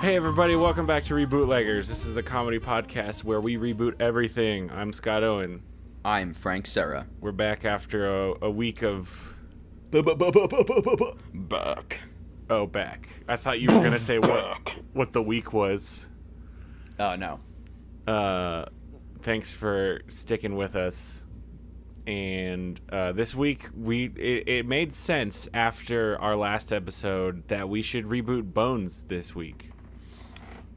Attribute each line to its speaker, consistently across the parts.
Speaker 1: Hey everybody, welcome back to Rebootleggers. This is a comedy podcast where we reboot everything. I'm Scott Owen.
Speaker 2: I'm Frank Serra.
Speaker 1: We're back after a week of...
Speaker 2: Back.
Speaker 1: Oh, back. I thought you were going to say what the week was.
Speaker 2: Oh, no.
Speaker 1: Thanks for sticking with us. And this week, it made sense after our last episode that we should reboot Bones this week.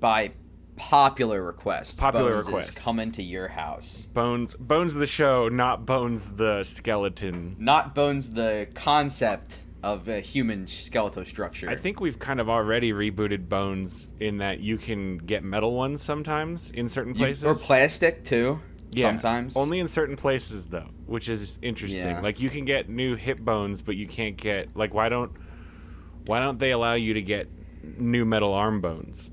Speaker 2: By popular request.
Speaker 1: Popular
Speaker 2: Bones
Speaker 1: request.
Speaker 2: Is coming to your house.
Speaker 1: Bones the show, not Bones the skeleton.
Speaker 2: Not Bones the concept of a human skeletal structure.
Speaker 1: I think we've kind of already rebooted Bones in that you can get metal ones sometimes in certain places.
Speaker 2: Or plastic, too.
Speaker 1: Yeah,
Speaker 2: sometimes.
Speaker 1: Only in certain places, though, which is interesting.
Speaker 2: Yeah.
Speaker 1: Like, you can get new hip bones, but you can't get... Like, why don't they allow you to get new metal arm bones?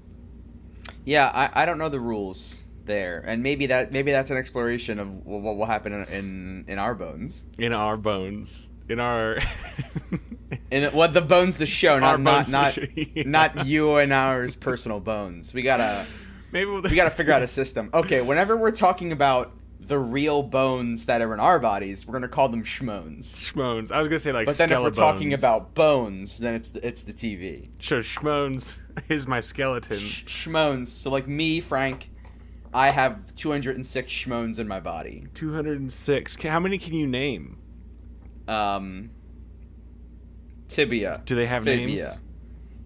Speaker 2: Yeah, I don't know the rules there. And maybe that's an exploration of what will happen in our bones.
Speaker 1: In our bones. In our...
Speaker 2: the bones the show,
Speaker 1: Yeah.
Speaker 2: not you and ours personal bones. We gotta figure out a system. Okay, whenever we're talking about the real bones that are in our bodies, we're gonna call them schmones.
Speaker 1: Schmones. I was gonna say like.
Speaker 2: But then if we're talking about bones, then it's the TV.
Speaker 1: Sure, schmones is my skeleton.
Speaker 2: Schmones. So like me, Frank, I have 206 schmones in my body.
Speaker 1: 206. How many can you name?
Speaker 2: Tibia.
Speaker 1: Do they have
Speaker 2: fibia,
Speaker 1: names?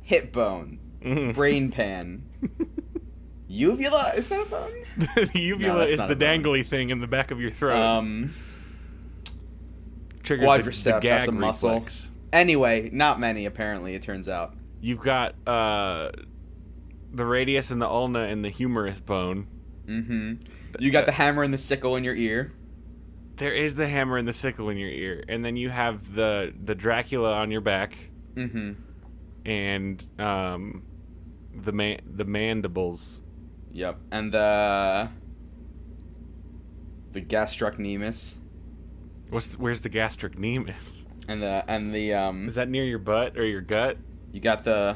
Speaker 2: Hip bone. Brain pan. Uvula? Is that a bone?
Speaker 1: The uvula is the dangly thing in the back of your throat. Triggers
Speaker 2: quadricep,
Speaker 1: the gag
Speaker 2: that's a muscle.
Speaker 1: reflex.
Speaker 2: Anyway, not many, apparently, it turns out.
Speaker 1: You've got the radius and the ulna and the humerus bone.
Speaker 2: Mm-hmm. You got the hammer and the sickle in your ear.
Speaker 1: There is the hammer and the sickle in your ear. And then you have the Dracula on your back.
Speaker 2: Mm-hmm.
Speaker 1: And the mandibles.
Speaker 2: Yep. And the gastrocnemius.
Speaker 1: Where's the gastrocnemius?
Speaker 2: And the
Speaker 1: Is that near your butt or your gut?
Speaker 2: You got the...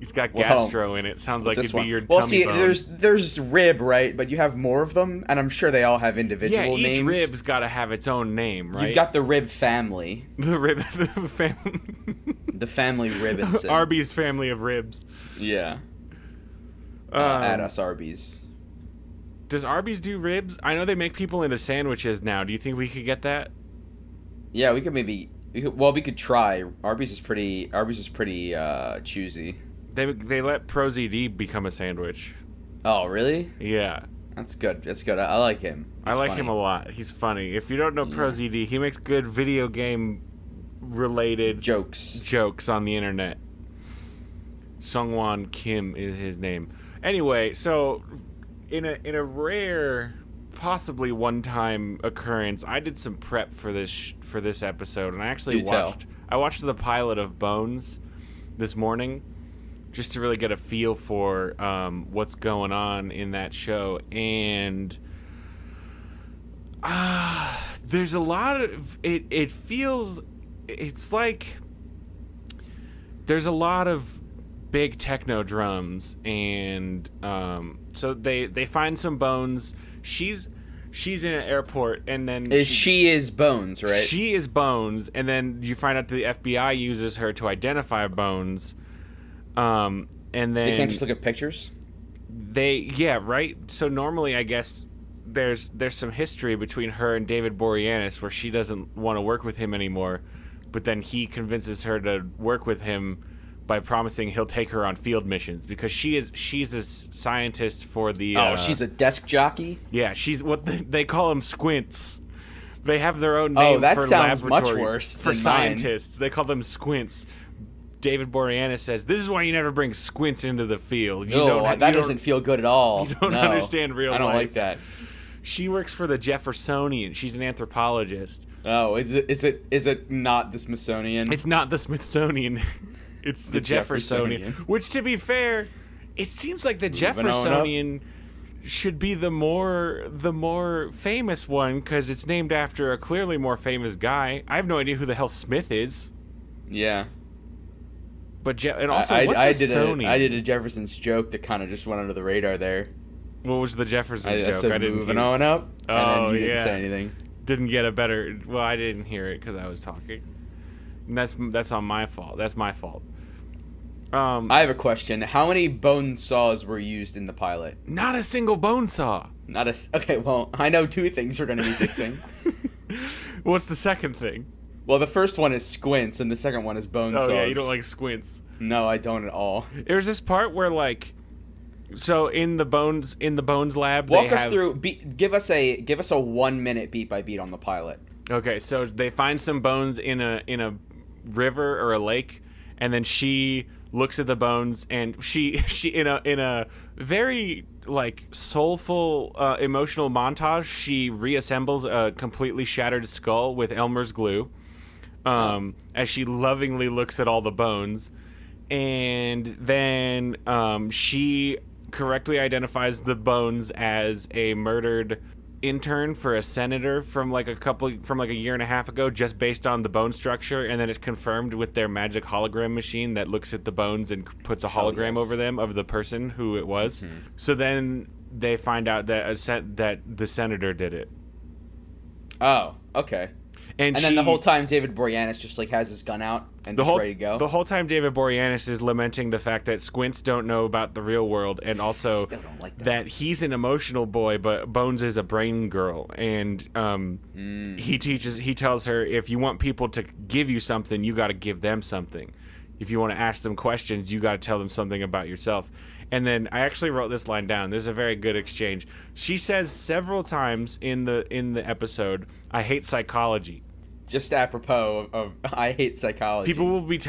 Speaker 1: It's got gastro in it. Sounds like it'd be your tummy
Speaker 2: Well, see,
Speaker 1: bone.
Speaker 2: there's rib, right? But you have more of them, and I'm sure they all have individual names.
Speaker 1: Yeah, each rib's got to have its own name, right?
Speaker 2: You've got the rib family.
Speaker 1: the family.
Speaker 2: The family Ribbinson.
Speaker 1: Arby's family of ribs.
Speaker 2: Yeah. At us, Arby's.
Speaker 1: Does Arby's do ribs? I know they make people into sandwiches now. Do you think we could get that?
Speaker 2: Yeah, we could try. Arby's is pretty choosy.
Speaker 1: They let ProZD become a sandwich.
Speaker 2: Oh, really?
Speaker 1: Yeah.
Speaker 2: That's good. I like him.
Speaker 1: I like him a lot. He's funny. If you don't know ProZD, he makes good video game related jokes on the internet. Sungwon Kim is his name. Anyway, so in a rare, possibly one-time occurrence, I did some prep for this episode, and I actually watched the pilot of Bones this morning, just to really get a feel for what's going on in that show. And there's a lot of it feels it's like there's a lot of big techno drums, and so they find some bones. She's in an airport, and then
Speaker 2: she is Bones, right?
Speaker 1: She is Bones, and then you find out the FBI uses her to identify Bones. And then
Speaker 2: they can't just look at pictures.
Speaker 1: Right. So normally, I guess there's some history between her and David Boreanaz where she doesn't want to work with him anymore, but then he convinces her to work with him by promising he'll take her on field missions because she's a scientist for the.
Speaker 2: She's a desk jockey.
Speaker 1: Yeah, she's what they call them squints. They have their own name
Speaker 2: that
Speaker 1: for
Speaker 2: sounds
Speaker 1: laboratory
Speaker 2: much worse
Speaker 1: for
Speaker 2: than
Speaker 1: scientists. They call them squints. David Boreanaz says, "This is why you never bring squints into the field.
Speaker 2: That doesn't feel good at all.
Speaker 1: You don't understand real life.
Speaker 2: I don't like that."
Speaker 1: She works for the Jeffersonian. She's an anthropologist.
Speaker 2: Oh, is it not the Smithsonian?
Speaker 1: It's not the Smithsonian. It's the Jeffersonian. Which, to be fair, it seems like the Jeffersonian should be the more famous one because it's named after a clearly more famous guy. I have no idea who the hell Smith is.
Speaker 2: Yeah.
Speaker 1: But and also, what's Sony?
Speaker 2: I did a Jefferson's joke that kind of just went under the radar there.
Speaker 1: What was the Jefferson's joke?
Speaker 2: I didn't moving on up.
Speaker 1: Oh,
Speaker 2: and then you didn't say anything.
Speaker 1: Didn't get a better. Well, I didn't hear it because I was talking. And that's on my fault. That's my fault.
Speaker 2: I have a question. How many bone saws were used in the pilot?
Speaker 1: Not a single bone saw.
Speaker 2: Okay, well, I know 2 things we're going to be fixing.
Speaker 1: What's the second thing?
Speaker 2: Well, the first one is squints, and the second one is bone saws.
Speaker 1: Oh, yeah, you don't like squints.
Speaker 2: No, I don't at all.
Speaker 1: There's this part where, like... So, in the bones lab,
Speaker 2: Walk us through... Give us a 1-minute beat-by-beat on the pilot.
Speaker 1: Okay, so they find some bones in a river or a lake, and then she looks at the bones, and she in a very like soulful emotional montage, she reassembles a completely shattered skull with Elmer's glue, as she lovingly looks at all the bones, and then she correctly identifies the bones as a murdered intern for a senator from like a year and a half ago, just based on the bone structure, and then it's confirmed with their magic hologram machine that looks at the bones and puts a hologram over them of the person who it was. So then they find out that the senator did it.
Speaker 2: Oh, okay. And then the whole time David Boreanaz just like has his gun out and just ready to go.
Speaker 1: The whole time David Boreanaz is lamenting the fact that squints don't know about the real world, and also that he's an emotional boy, but Bones is a brain girl. And he tells her, if you want people to give you something, you got to give them something. If you want to ask them questions, you got to tell them something about yourself. And then I actually wrote this line down. There's a very good exchange. She says several times in the episode, "I hate psychology."
Speaker 2: Just apropos of I hate psychology.
Speaker 1: People will be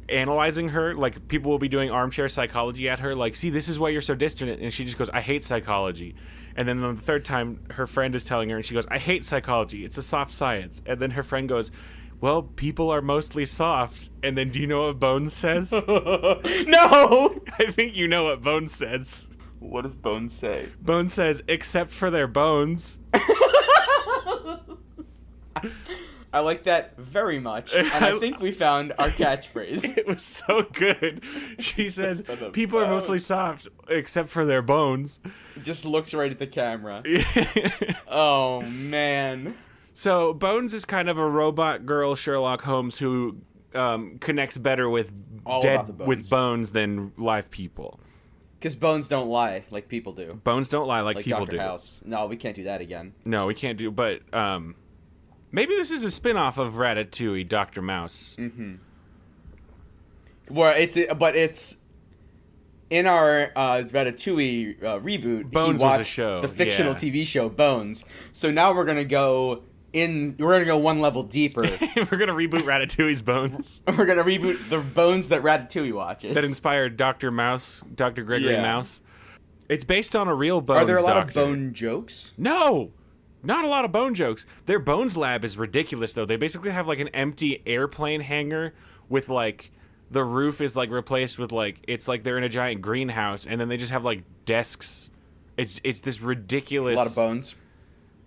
Speaker 1: analyzing her, like people will be doing armchair psychology at her, like, see, this is why you're so distant, and she just goes, "I hate psychology." And then on the third time, her friend is telling her, and she goes, "I hate psychology. It's a soft science." And then her friend goes, "Well, people are mostly soft." And then do you know what Bones says?
Speaker 2: No!
Speaker 1: I think you know what Bones says.
Speaker 2: What does Bones say?
Speaker 1: Bones says, "Except for their bones."
Speaker 2: I like that very much, and I think we found our catchphrase.
Speaker 1: It was so good. She says, "People are mostly soft, except for their bones."
Speaker 2: Just looks right at the camera. Oh, man.
Speaker 1: So Bones is kind of a robot girl Sherlock Holmes who connects better with bones than live people.
Speaker 2: Because bones don't lie like people do.
Speaker 1: Bones don't lie like people
Speaker 2: Dr.
Speaker 1: do.
Speaker 2: House. No, we can't do that again.
Speaker 1: No, we can't do. But maybe this is a spin-off of Ratatouille, Dr. Mouse.
Speaker 2: Mm-hmm. Well, it's in our Ratatouille reboot.
Speaker 1: Bones was a show.
Speaker 2: The fictional TV show Bones. So now we're gonna go one level deeper.
Speaker 1: We're gonna reboot Ratatouille's Bones.
Speaker 2: We're gonna reboot the Bones that Ratatouille watches.
Speaker 1: That inspired Dr. Mouse, Dr. Gregory Mouse. It's based on a real Bones.
Speaker 2: Are there a lot
Speaker 1: doctor.
Speaker 2: of bone jokes?
Speaker 1: No, not a lot of bone jokes. Their Bones lab is ridiculous though. They basically have like an empty airplane hangar with like the roof is like replaced with like it's like they're in a giant greenhouse, and then they just have like desks. It's this ridiculous.
Speaker 2: A lot of bones.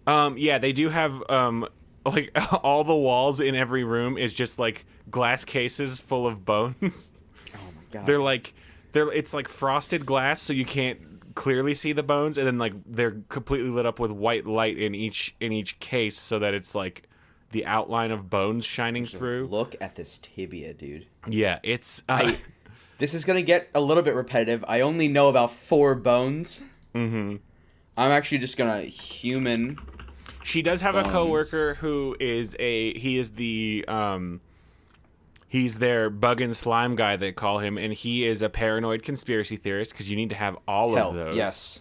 Speaker 1: Yeah, they do have like all the walls in every room is just like glass cases full of bones.
Speaker 2: Oh my god.
Speaker 1: It's like frosted glass, so you can't clearly see the bones, and then like they're completely lit up with white light in each case, so that it's like the outline of bones shining through.
Speaker 2: Look at this tibia, dude.
Speaker 1: Yeah, it's
Speaker 2: this is gonna get a little bit repetitive. I only know about 4 bones.
Speaker 1: Mm-hmm.
Speaker 2: I'm actually just gonna human.
Speaker 1: She does have a coworker who is he's their bug and slime guy, they call him, and he is a paranoid conspiracy theorist because you need to have all of those.
Speaker 2: Yes.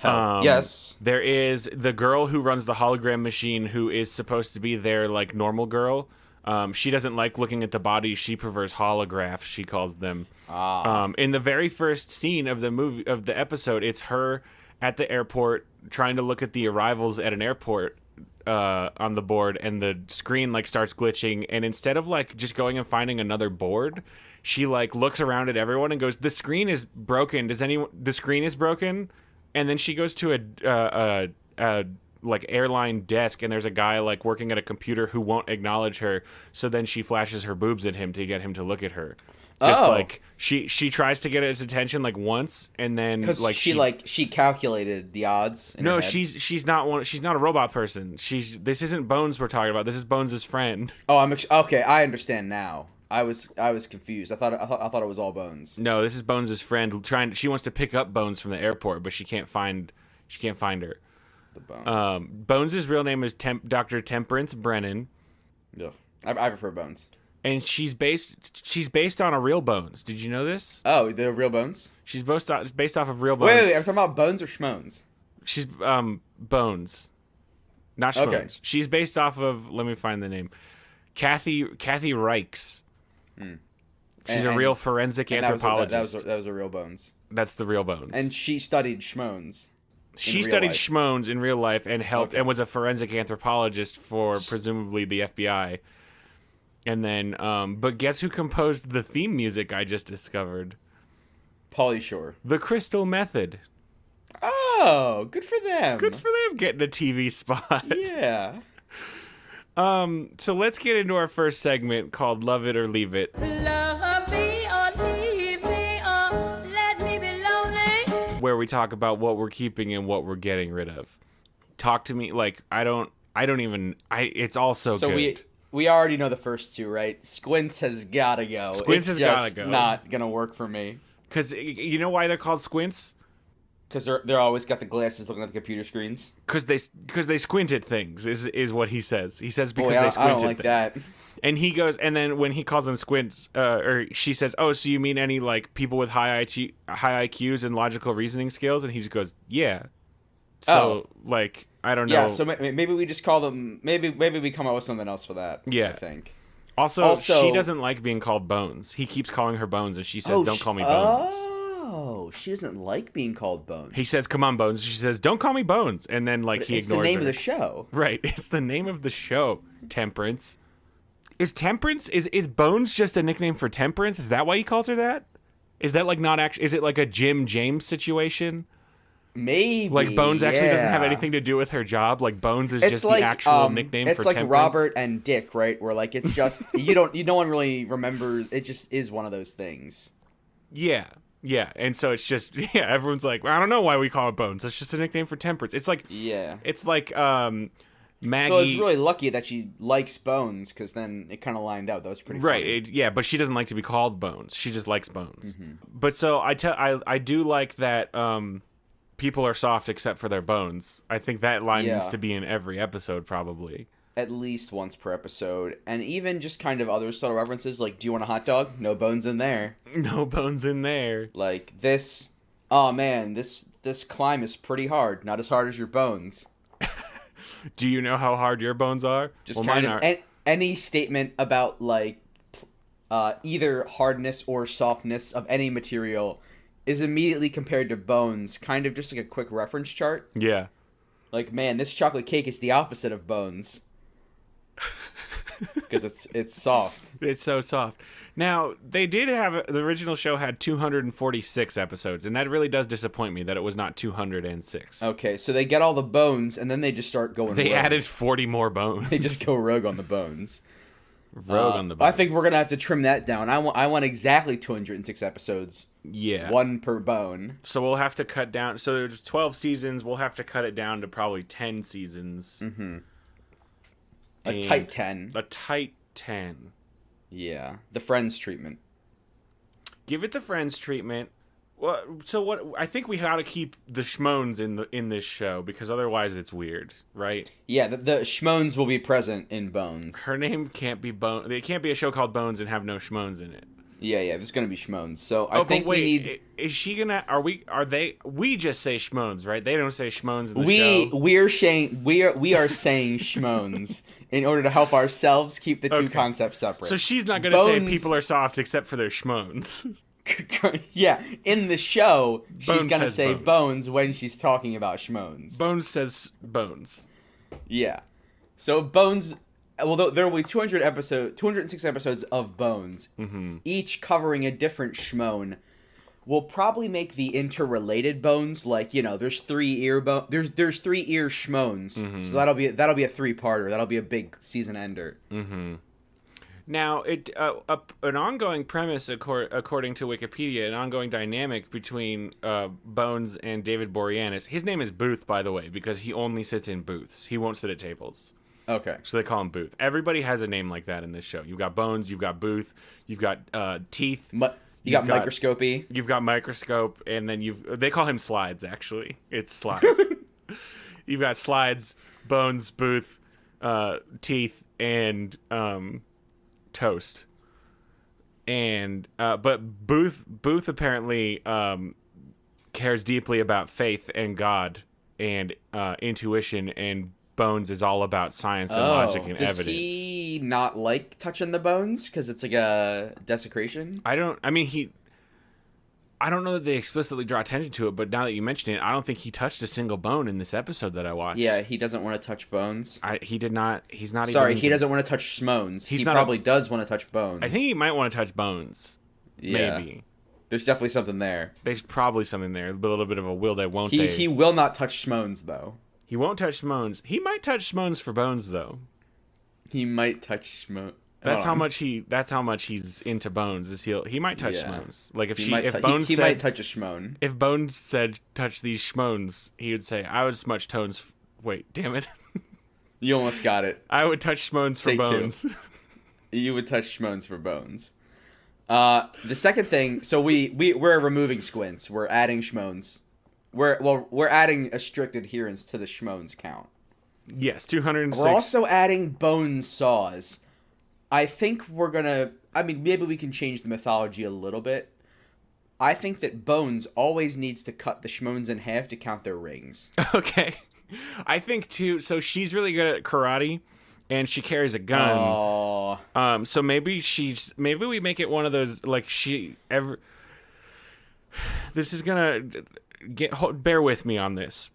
Speaker 2: Yes.
Speaker 1: There is the girl who runs the hologram machine who is supposed to be their like normal girl. She doesn't like looking at the body. She prefers holographs, she calls them. In the very first scene of the episode, it's her at the airport trying to look at the arrivals at an airport on the board, and the screen like starts glitching, and instead of like just going and finding another board, she like looks around at everyone and goes, "The screen is broken. The screen is broken?" And then she goes to a like airline desk, and there's a guy like working at a computer who won't acknowledge her, so then she flashes her boobs at him to get him to look at her. Just like she tries to get its attention like once, and then like
Speaker 2: she calculated the odds.
Speaker 1: No, she's not a robot person. This isn't Bones we're talking about. This is Bones' friend.
Speaker 2: Oh, okay. I understand now. I was confused. I thought it was all Bones.
Speaker 1: No, this is Bones' friend she wants to pick up Bones from the airport, but she can't find her.
Speaker 2: The Bones.
Speaker 1: Bones' real name is Dr. Temperance Brennan.
Speaker 2: Yeah, I prefer Bones.
Speaker 1: And she's based on a real Bones. Did you know this?
Speaker 2: Oh, the real Bones?
Speaker 1: She's based off of real Bones.
Speaker 2: Wait, I'm talking about Bones or Schmones?
Speaker 1: She's Bones, not Schmones. Okay. She's based off of. Let me find the name. Kathy Reichs. She's a real forensic anthropologist.
Speaker 2: That was a real Bones.
Speaker 1: That's the real Bones.
Speaker 2: And she studied Schmones.
Speaker 1: She studied Schmones in real life and helped and was a forensic anthropologist for presumably the FBI. And then, but guess who composed the theme music I just discovered?
Speaker 2: Pauly Shore.
Speaker 1: The Crystal Method.
Speaker 2: Oh, good for them.
Speaker 1: Good for them getting a TV spot.
Speaker 2: Yeah.
Speaker 1: So let's get into our first segment called Love It or Leave It.
Speaker 3: Love me or leave me or let me be lonely.
Speaker 1: Where we talk about what we're keeping and what we're getting rid of. Talk to me like it's all so good.
Speaker 2: So we already know the first two, right? Squints has gotta go.
Speaker 1: Squints has gotta go.
Speaker 2: Not gonna work for me.
Speaker 1: Because you know why they're called Squints?
Speaker 2: Because they're always got the glasses looking at the computer screens.
Speaker 1: Because they squint at things is what he says. He says because they squint
Speaker 2: I don't
Speaker 1: at
Speaker 2: like
Speaker 1: things.
Speaker 2: that.
Speaker 1: And he goes, and then when he calls them squints, or she says, "Oh, so you mean any like people with high IQs and logical reasoning skills?" And he just goes, "Yeah." So like I don't know.
Speaker 2: Yeah. So maybe we just call them. Maybe we come up with something else for that.
Speaker 1: Yeah.
Speaker 2: I think.
Speaker 1: Also, she doesn't like being called Bones. He keeps calling her Bones, and she says, "Don't call me Bones."
Speaker 2: Oh, she doesn't like being called Bones.
Speaker 1: He says, "Come on, Bones." She says, "Don't call me Bones." And then like he ignores her.
Speaker 2: It's the name of the show.
Speaker 1: Right. It's the name of the show. Temperance. Is Bones just a nickname for Temperance? Is that why he calls her that? Is that like not actually? Is it like a Jim James situation?
Speaker 2: Maybe.
Speaker 1: Like Bones actually doesn't have anything to do with her job. Like Bones is just the actual nickname for Temperance.
Speaker 2: It's like Robert and Dick, right? Where like it's just no one really remembers. It just is one of those things.
Speaker 1: Yeah. Yeah, and so it's just everyone's like, I don't know why we call it Bones. That's just a nickname for Temperance. It's like Maggie.
Speaker 2: So I was really lucky that she likes Bones because then it kind of lined out. That was pretty
Speaker 1: right.
Speaker 2: funny.
Speaker 1: But she doesn't like to be called Bones. She just likes Bones. Mm-hmm. But so I do like that people are soft except for their bones. I think that line needs to be in every episode probably.
Speaker 2: At least once per episode. And even just kind of other subtle references like, do you want a hot dog? No bones in there.
Speaker 1: No bones in there.
Speaker 2: Like this, oh man, this climb is pretty hard. Not as hard as your bones.
Speaker 1: Do you know how hard your bones are?
Speaker 2: Just kind of any statement about like either hardness or softness of any material is immediately compared to bones. Kind of just like a quick reference chart.
Speaker 1: Yeah.
Speaker 2: Like, man, this chocolate cake is the opposite of bones. Because it's soft.
Speaker 1: It's so soft. Now, they did have the original show had 246 episodes, and that really does disappoint me that it was not 206.
Speaker 2: Okay, so they get all the bones, and then they just start going
Speaker 1: They
Speaker 2: rogue.
Speaker 1: Added 40 more bones.
Speaker 2: They just go rogue on the bones.
Speaker 1: Rogue on the bones.
Speaker 2: I think we're going to have to trim that down. I want exactly 206 episodes.
Speaker 1: Yeah.
Speaker 2: One per bone.
Speaker 1: So we'll have to cut down. So there's 12 seasons. We'll have to cut it down to probably 10 seasons.
Speaker 2: Mm-hmm. A tight 10.
Speaker 1: A tight 10.
Speaker 2: Yeah. The Friends treatment.
Speaker 1: Give it the Friends treatment. Well, so what? I think we got to keep the Schmones in this show because otherwise it's weird, right?
Speaker 2: Yeah, the Schmones will be present in Bones.
Speaker 1: Her name can't be Bones. It can't be a show called Bones and have no Schmones in it.
Speaker 2: Yeah, there's gonna be Schmones. So I think we need.
Speaker 1: Is she gonna? Are they? We just say Schmones, right? They don't say Schmones in the show.
Speaker 2: We are saying Schmones in order to help ourselves keep the two concepts separate.
Speaker 1: So she's not gonna say people are soft except for their Schmones.
Speaker 2: Yeah, in the show, she's gonna say bones when she's talking about Schmones.
Speaker 1: Bones says bones.
Speaker 2: Yeah. So Bones. Well, there will be 206 episodes of Bones, each covering a different Schmone. We'll probably make the interrelated Bones, like, there's 3 ear there's 3 ear Schmones, so that'll be a 3-parter. That'll be a big season ender.
Speaker 1: Now, an ongoing premise, according to Wikipedia, an ongoing dynamic between Bones and David Boreanaz. His name is Booth, by the way, because he only sits in booths. He won't sit at tables.
Speaker 2: Okay.
Speaker 1: So they call him Booth. Everybody has a name like that in this show. You've got Bones, you've got Booth, you've got Teeth.
Speaker 2: You got Microscopy.
Speaker 1: You've got Microscope, and then they call him Slides, actually. It's Slides. You've got Slides, Bones, Booth, Teeth, and Toast. And but Booth apparently cares deeply about faith and God and intuition, and Bones is all about science and logic and evidence.
Speaker 2: Does he not like touching the bones because it's like a desecration?
Speaker 1: I don't know that they explicitly draw attention to it, but now that you mention it, I don't think he touched a single bone in this episode that I watched.
Speaker 2: Yeah, he doesn't want to touch bones.
Speaker 1: He did not. He's not.
Speaker 2: Sorry, he doesn't want to touch Schmones. He probably does want to touch bones.
Speaker 1: I think he might want to touch bones.
Speaker 2: Yeah.
Speaker 1: Maybe.
Speaker 2: There's definitely something there.
Speaker 1: There's probably something there. A little bit of a will they, won't
Speaker 2: they.
Speaker 1: they.
Speaker 2: He will not touch Schmones, though.
Speaker 1: He won't touch Schmones. He might touch Schmones for bones, though.
Speaker 2: He might touch Schmones.
Speaker 1: That's how much he's into bones. He might touch Schmones. Like if
Speaker 2: Bones he might touch a Schmone.
Speaker 1: If Bones said touch these Schmones, he would say I would smudge tones. Wait, damn it!
Speaker 2: You almost got it.
Speaker 1: I would touch Schmones for bones.
Speaker 2: You would touch Schmones for bones. The second thing, so we're removing squints. We're adding Schmones. We're adding a strict adherence to the Schmones count.
Speaker 1: Yes, 206.
Speaker 2: We're also adding bone saws. I think we're gonna. I mean, maybe we can change the mythology a little bit. I think that Bones always needs to cut the Schmones in half to count their rings.
Speaker 1: Okay, I think too. So she's really good at karate, and she carries a gun.
Speaker 2: Oh.
Speaker 1: So maybe we make it one of those like This is gonna bear with me on this.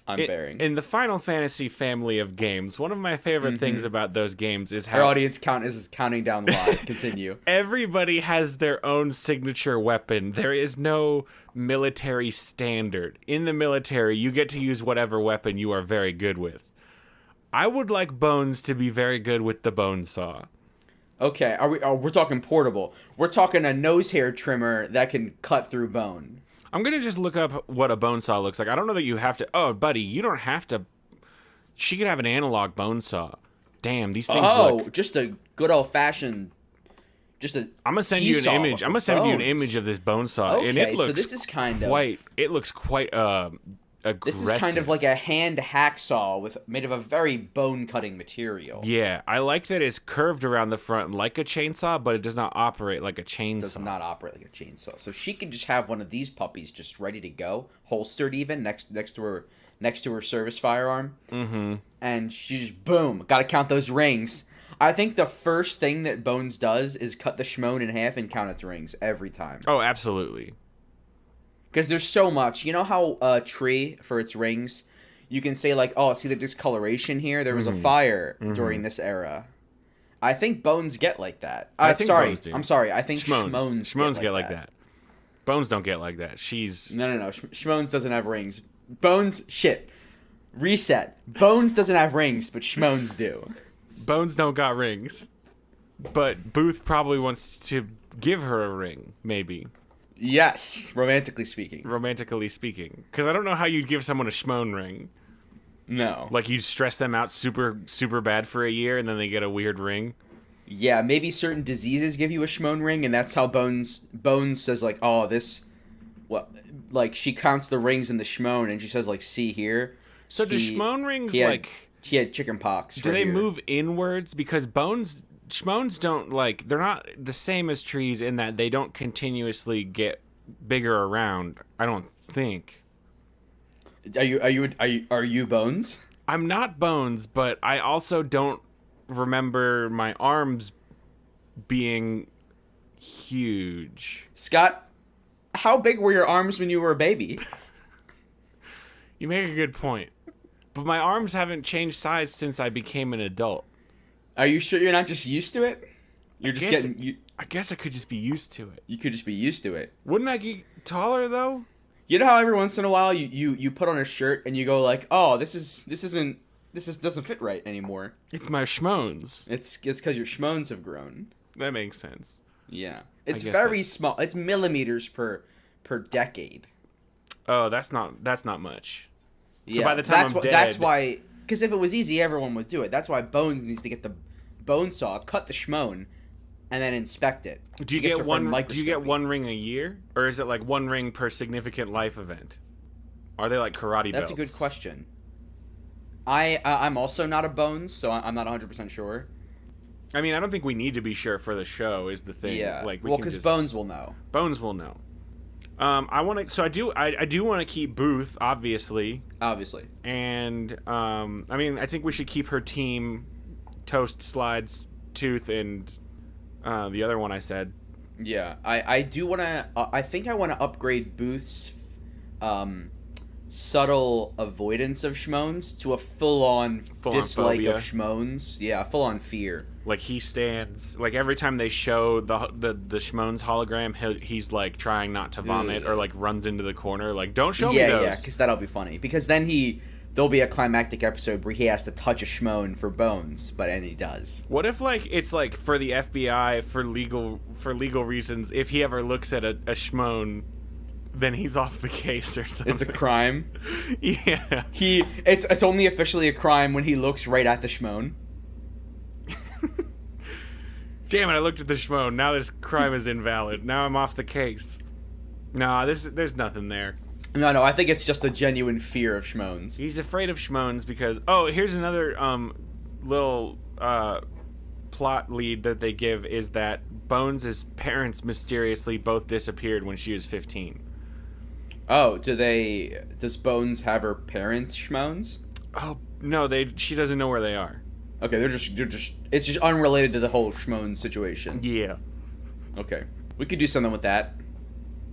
Speaker 2: I'm bearing.
Speaker 1: In the Final Fantasy family of games, one of my favorite things about those games is how
Speaker 2: our audience count is counting down the line. Continue.
Speaker 1: Everybody has their own signature weapon. There is no military standard. In the military, you get to use whatever weapon you are very good with. I would like Bones to be very good with the bone saw.
Speaker 2: Okay, we're talking portable. We're talking a nose hair trimmer that can cut through bone.
Speaker 1: I'm going to just look up what a bone saw looks like. I don't know that you have to... Oh, buddy, you don't have to... She could have an analog bone saw. Damn, these things look...
Speaker 2: just a good old-fashioned...
Speaker 1: I'm going to send you an image. I'm going to send you an image of this bone saw.
Speaker 2: Okay,
Speaker 1: and it looks
Speaker 2: so this is kind of...
Speaker 1: It looks quite aggressive.
Speaker 2: This is kind of like a hand hacksaw made of a very bone-cutting material.
Speaker 1: Yeah, I like that it's curved around the front like a chainsaw, but it does not operate like a chainsaw.
Speaker 2: It does not operate like a chainsaw. So she can just have one of these puppies just ready to go, holstered even next to her service firearm.
Speaker 1: Mm-hmm.
Speaker 2: And she just boom, got to count those rings. I think the first thing that Bones does is cut the Schmone in half and count its rings every time.
Speaker 1: Oh, absolutely.
Speaker 2: Because there's so much. You know how a tree, for its rings, you can say, like, oh, see the discoloration here? There was a fire during this era. I think Bones get like that. I'm sorry. I think Schmones
Speaker 1: get like that. Bones don't get like that. She's...
Speaker 2: No. Schmones doesn't have rings. Bones... Shit. Reset. Bones doesn't have rings, but Schmones do.
Speaker 1: Bones don't got rings. But Booth probably wants to give her a ring, maybe.
Speaker 2: Yes, romantically speaking.
Speaker 1: Because I don't know how you'd give someone a Schmone ring.
Speaker 2: No.
Speaker 1: Like, you'd stress them out super, super bad for a year, and then they get a weird ring.
Speaker 2: Yeah, maybe certain diseases give you a Schmone ring, and that's how Bones says, like, oh, this... Well, like, she counts the rings in the Schmone, and she says, like, see here.
Speaker 1: So do Schmone rings,
Speaker 2: He had chicken pox.
Speaker 1: Do they move inwards? Because Schmones don't, like, they're not the same as trees in that they don't continuously get bigger around, I don't think.
Speaker 2: Are you Bones?
Speaker 1: I'm not Bones, but I also don't remember my arms being huge.
Speaker 2: Scott, how big were your arms when you were a baby?
Speaker 1: You make a good point. But my arms haven't changed size since I became an adult.
Speaker 2: Are you sure you're not just used to it?
Speaker 1: I guess I could just be used to it.
Speaker 2: You could just be used to it.
Speaker 1: Wouldn't I get taller though?
Speaker 2: You know how every once in a while you put on a shirt and you go like, oh, this isn't doesn't fit right anymore.
Speaker 1: It's my schmones.
Speaker 2: It's because your schmones have grown.
Speaker 1: That makes sense.
Speaker 2: Yeah. It's very small. It's millimeters per decade.
Speaker 1: Oh, that's not much. So
Speaker 2: Yeah,
Speaker 1: by the time I'm dead...
Speaker 2: That's why... Because if it was easy, everyone would do it. That's why Bones needs to get the bone saw, cut the schmone, and then inspect it.
Speaker 1: Do you get one ring a year? Or is it like one ring per significant life event? Are they like karate belts?
Speaker 2: That's a good question. I'm also not a Bones, so I'm not 100% sure.
Speaker 1: I mean, I don't think we need to be sure for the show is the thing.
Speaker 2: Yeah.
Speaker 1: Like,
Speaker 2: because Bones will know.
Speaker 1: Bones will know. I do want to keep Booth, obviously.
Speaker 2: Obviously.
Speaker 1: And, I mean, I think we should keep her team, Toast, Slides, Tooth, and, the other one I said.
Speaker 2: Yeah, I do want to, I think I want to upgrade Booth's, subtle avoidance of schmones to a full-on dislike
Speaker 1: phobia
Speaker 2: of schmones. Yeah, full-on fear.
Speaker 1: Like, he stands, like, every time they show the schmones hologram, he's like trying not to vomit or like runs into the corner, like, don't show me those.
Speaker 2: Yeah, because that'll be funny. Because then there'll be a climactic episode where he has to touch a schmone for Bones, and he does.
Speaker 1: What if, like, it's like for the FBI for legal reasons, if he ever looks at a schmone, then he's off the case or something.
Speaker 2: It's a crime.
Speaker 1: Yeah.
Speaker 2: It's only officially a crime when he looks right at the schmone.
Speaker 1: Damn it, I looked at the schmone. Now this crime is invalid. Now I'm off the case. Nah, there's nothing there.
Speaker 2: No, I think it's just a genuine fear of schmones.
Speaker 1: He's afraid of schmones because... Oh, here's another little plot lead that they give is that Bones' parents mysteriously both disappeared when she was 15.
Speaker 2: Oh, does Bones have her parents schmones?
Speaker 1: Oh, no, she doesn't know where they are.
Speaker 2: Okay, it's just unrelated to the whole schmone situation.
Speaker 1: Yeah.
Speaker 2: Okay. We could do something with that.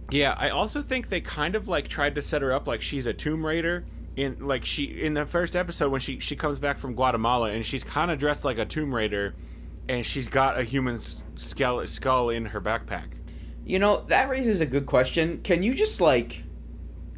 Speaker 1: Yeah, I also think they kind of like tried to set her up like she's a Tomb Raider in the first episode when she comes back from Guatemala and she's kind of dressed like a Tomb Raider and she's got a human skull in her backpack.
Speaker 2: You know, that raises a good question. Can you just like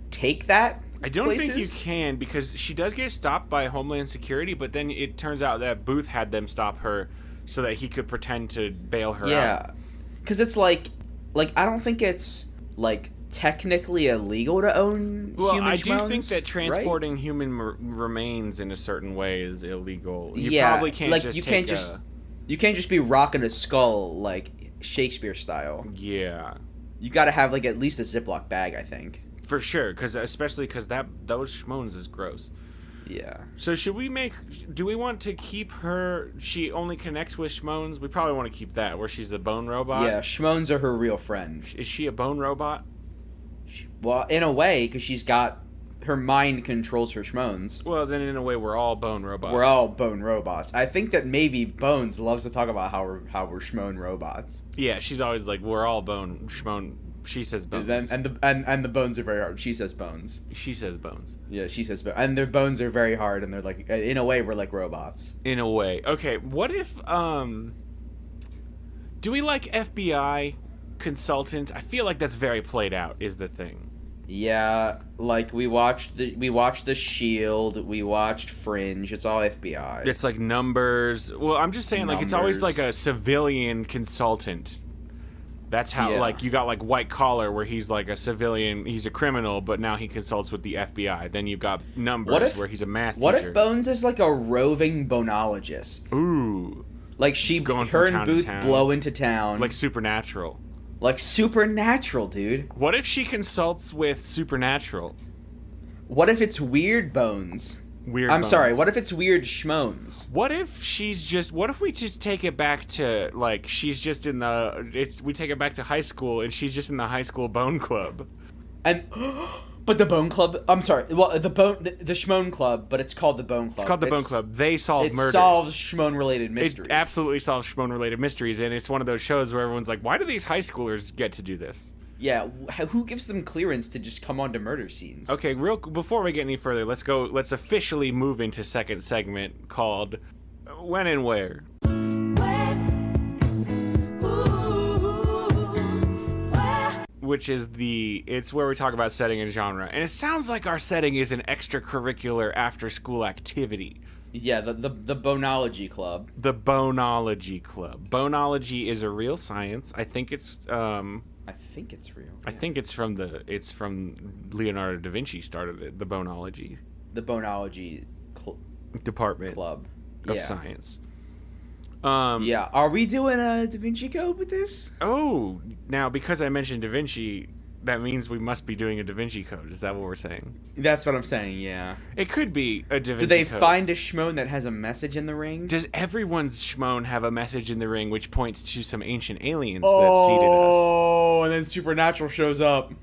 Speaker 2: take that?
Speaker 1: I don't think you can because she does get stopped by Homeland Security, but then it turns out that Booth had them stop her so that he could pretend to bail her out.
Speaker 2: Yeah, because it's like I don't think it's like technically illegal to own human
Speaker 1: I
Speaker 2: schmones,
Speaker 1: do think that transporting
Speaker 2: right?
Speaker 1: human remains in a certain way is illegal. You
Speaker 2: yeah,
Speaker 1: probably can't
Speaker 2: like
Speaker 1: just
Speaker 2: you can't just be rocking a skull like Shakespeare style.
Speaker 1: Yeah,
Speaker 2: you got to have like at least a Ziploc bag, I think.
Speaker 1: For sure, especially because those schmones is gross.
Speaker 2: Yeah.
Speaker 1: So do we want to keep her, she only connects with schmones? We probably want to keep that, where she's a bone robot.
Speaker 2: Yeah, schmones are her real friend.
Speaker 1: Is she a bone robot?
Speaker 2: Well, in a way, because she's got, her mind controls her schmones.
Speaker 1: Well, then in a way, we're all bone robots.
Speaker 2: We're all bone robots. I think that maybe Bones loves to talk about how we're schmone robots.
Speaker 1: Yeah, she's always like, we're all schmone. She says bones.
Speaker 2: And the bones are very hard. She says bones.
Speaker 1: She says bones.
Speaker 2: Yeah, she says bones. And their bones are very hard, and they're like, in a way, we're like robots.
Speaker 1: In a way. Okay, what if, do we like FBI consultant? I feel like that's very played out, is the thing.
Speaker 2: Yeah, like we watched The Shield, we watched Fringe. It's all FBI.
Speaker 1: It's like numbers. Well, I'm just saying, like, it's always like a civilian consultant. That's how, like, you got, like, White Collar, where he's, like, a civilian, he's a criminal, but now he consults with the FBI. Then you've got Numbers, where he's a math teacher.
Speaker 2: What if Bones is, like, a roving bonologist?
Speaker 1: Ooh.
Speaker 2: Like, her and Booth blow into town.
Speaker 1: Like Supernatural.
Speaker 2: Like Supernatural, dude.
Speaker 1: What if she consults with Supernatural?
Speaker 2: What if it's Weird Bones? Sorry, what if it's Weird Schmones?
Speaker 1: What if we just take it back to, like, she's just in we take it back to high school, and she's just in the high school bone club.
Speaker 2: But the Bone Club, I'm sorry, well, the Schmone Club, but it's called the Bone Club.
Speaker 1: It's called the Bone Club. They solve murders.
Speaker 2: It solves Schmone-related mysteries.
Speaker 1: It absolutely solves Schmone-related mysteries, and it's one of those shows where everyone's like, why do these high schoolers get to do this?
Speaker 2: Yeah, who gives them clearance to just come onto murder scenes?
Speaker 1: Okay, before we get any further, let's officially move into second segment called When and Where. Which is it's where we talk about setting and genre. And it sounds like our setting is an extracurricular after-school activity.
Speaker 2: Yeah, the Boneology Club.
Speaker 1: The Boneology Club. Boneology is a real science. I think it's
Speaker 2: I think it's real.
Speaker 1: I think it's from Leonardo da Vinci started it, the Boneology.
Speaker 2: The Boneology
Speaker 1: Department
Speaker 2: Club
Speaker 1: of Science.
Speaker 2: Yeah, are we doing a Da Vinci Code with this?
Speaker 1: Oh, now because I mentioned Da Vinci, that means we must be doing a Da Vinci Code. Is that what we're saying?
Speaker 2: That's what I'm saying, yeah.
Speaker 1: It could be a Da Vinci Code.
Speaker 2: Do they find a Shmone that has a message in the ring?
Speaker 1: Does everyone's Shmone have a message in the ring which points to some ancient aliens that seeded us?
Speaker 2: Oh, and then Supernatural shows up.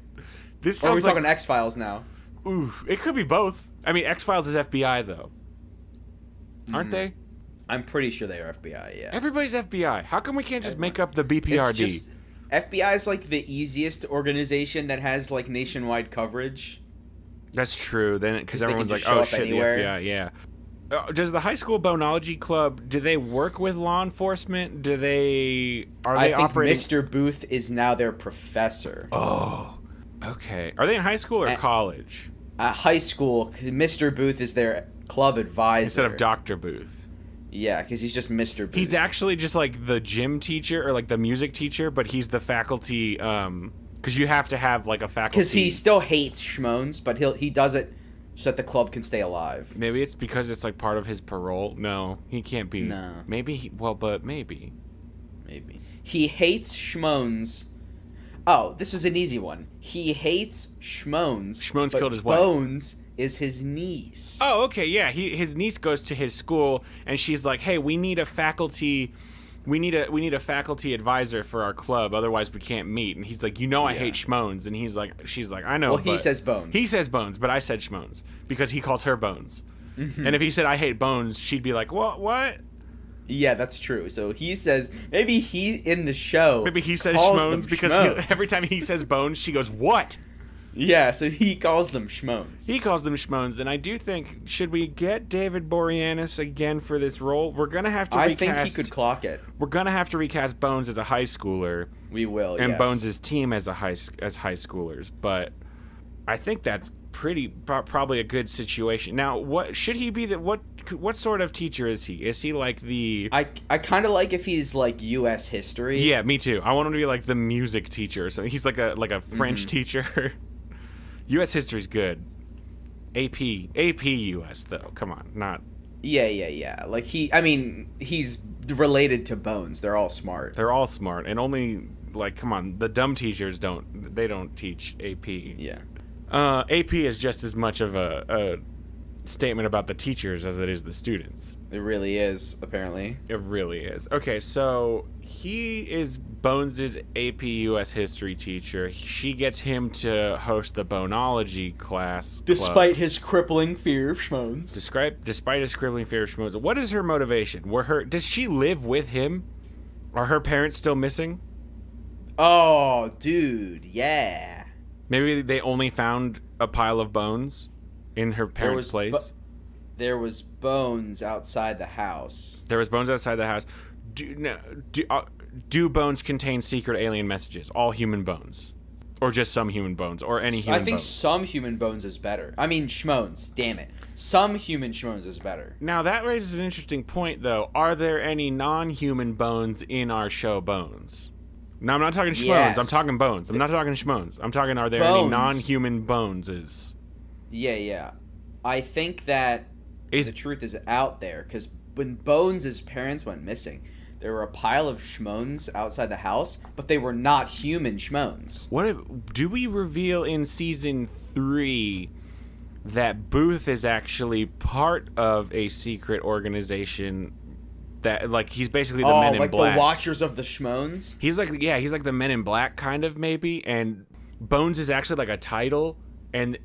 Speaker 1: This
Speaker 2: Or are we
Speaker 1: sounds like...
Speaker 2: talking X-Files now?
Speaker 1: Ooh, it could be both. I mean, X-Files is FBI, though. Aren't they?
Speaker 2: I'm pretty sure they are FBI, yeah.
Speaker 1: Everybody's FBI. How come we can't just make up the BPRD?
Speaker 2: FBI is like the easiest organization that has like nationwide coverage.
Speaker 1: That's true. Then because everyone's like,
Speaker 2: show
Speaker 1: "Oh
Speaker 2: up
Speaker 1: shit,
Speaker 2: anywhere."
Speaker 1: the FBI." Yeah. Does the high school Boneology Club? Do they work with law enforcement? Are they operating?
Speaker 2: Mr. Booth is now their professor.
Speaker 1: Oh, okay. Are they in high school or college?
Speaker 2: High school. Mr. Booth is their club advisor
Speaker 1: Instead of Dr. Booth.
Speaker 2: Yeah, because he's just Mr. Booth.
Speaker 1: He's actually just like the gym teacher or like the music teacher, but he's the faculty. Because you have to have like a faculty.
Speaker 2: Because he still hates Shmones, but he does it so that the club can stay alive.
Speaker 1: Maybe it's because it's like part of his parole. No, he can't be.
Speaker 2: No.
Speaker 1: Maybe. But maybe.
Speaker 2: Maybe. He hates Shmones. Oh, this is an easy one. He hates Shmones.
Speaker 1: Shmones killed his wife.
Speaker 2: Bones is his niece.
Speaker 1: Oh, okay, yeah. His niece goes to his school, and she's like, "Hey, we need a faculty advisor for our club. Otherwise, we can't meet." And he's like, I hate Shmones." And she's like, "I know."
Speaker 2: Well, he says Bones.
Speaker 1: He says Bones, but I said Shmones because he calls her Bones.
Speaker 2: Mm-hmm.
Speaker 1: And if he said I hate Bones, she'd be like, What?"
Speaker 2: Yeah, that's true. So he says maybe he in the show.
Speaker 1: Maybe he says
Speaker 2: calls
Speaker 1: Shmones
Speaker 2: them
Speaker 1: because
Speaker 2: Shmones.
Speaker 1: every time he says Bones, she goes, "What?"
Speaker 2: Yeah, so he calls them Shmones.
Speaker 1: He calls them Shmones, and I do think, should we get David Boreanaz again for this role? We're going to have to recast...
Speaker 2: I think he could clock it.
Speaker 1: We're going to have to recast Bones as a high schooler.
Speaker 2: We will,
Speaker 1: and
Speaker 2: yes.
Speaker 1: Bones' team as high schoolers, but I think that's probably a good situation. Now, what should he be? What sort of teacher is he? Is he like the...
Speaker 2: I kind of like if he's like U.S. history.
Speaker 1: Yeah, me too. I want him to be like the music teacher. So he's like a French teacher. U.S. history's good. AP U.S. though. Come on, not.
Speaker 2: Yeah. Like he's related to Bones. They're all smart.
Speaker 1: They're all smart, and only like, come on, the dumb teachers don't teach AP.
Speaker 2: Yeah.
Speaker 1: AP is just as much of a statement about the teachers as it is the students.
Speaker 2: It really is, apparently.
Speaker 1: It really is. Okay, so he is Bones' AP US history teacher. She gets him to host the Boneology class.
Speaker 2: Despite his crippling fear of Shmones.
Speaker 1: Despite his crippling fear of Shmones. What is her motivation? Does she live with him? Are her parents still missing?
Speaker 2: Oh, dude, yeah.
Speaker 1: Maybe they only found a pile of bones in her parents' place.
Speaker 2: There was bones outside the house.
Speaker 1: There was bones outside the house. Do bones contain secret alien messages? All human bones, or just some human bones, or any human bones?
Speaker 2: I think some human bones is better. I mean, Shmones. Damn it. Some human Shmones is better.
Speaker 1: Now that raises an interesting point, though. Are there any non-human bones in our show Bones? No, I'm not talking Shmones.
Speaker 2: Yes.
Speaker 1: I'm talking bones. I'm not talking Shmones. I'm talking, are there any non-human boneses?
Speaker 2: Yeah. I think that the truth is out there, because when Bones' parents went missing, there were a pile of Shmones outside the house, but they were not human Shmones.
Speaker 1: Do we reveal in season 3 that Booth is actually part of a secret organization that, like, he's basically the Men in Black?
Speaker 2: The Watchers of the Shmones?
Speaker 1: He's like the Men in Black, kind of, maybe, and Bones is actually like a title, and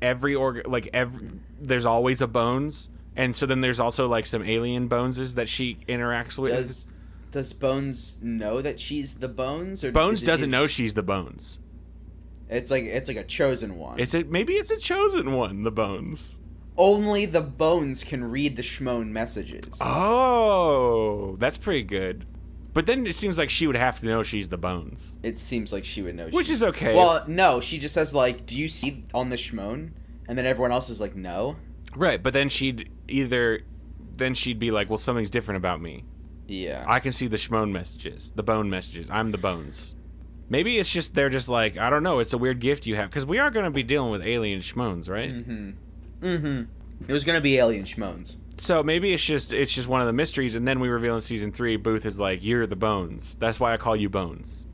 Speaker 1: there's always a Bones, and so then there's also like some alien Boneses that she interacts with.
Speaker 2: Does Bones know that she's the Bones? Or
Speaker 1: Bones doesn't know she's the Bones.
Speaker 2: It's like a chosen one.
Speaker 1: Maybe it's a chosen one, the Bones.
Speaker 2: Only the Bones can read the Shmone messages.
Speaker 1: Oh, that's pretty good. But then it seems like she would have to know she's the Bones.
Speaker 2: It seems like she would know.
Speaker 1: Which is okay.
Speaker 2: Well, no, she just says like, "Do you see on the Shmone?" And then everyone else is like, "No."
Speaker 1: Right, but then she'd either then she'd be like, well, something's different about me.
Speaker 2: Yeah.
Speaker 1: I can see the Shmone messages, the bone messages. I'm the bones. Maybe it's just they're just like, I don't know. It's a weird gift you have because we are going to be dealing with alien Shmones, right?
Speaker 2: There's gonna be alien Shmones.
Speaker 1: So maybe it's just one of the mysteries, and then we reveal in season 3, Booth is like, you're the Bones. That's why I call you Bones.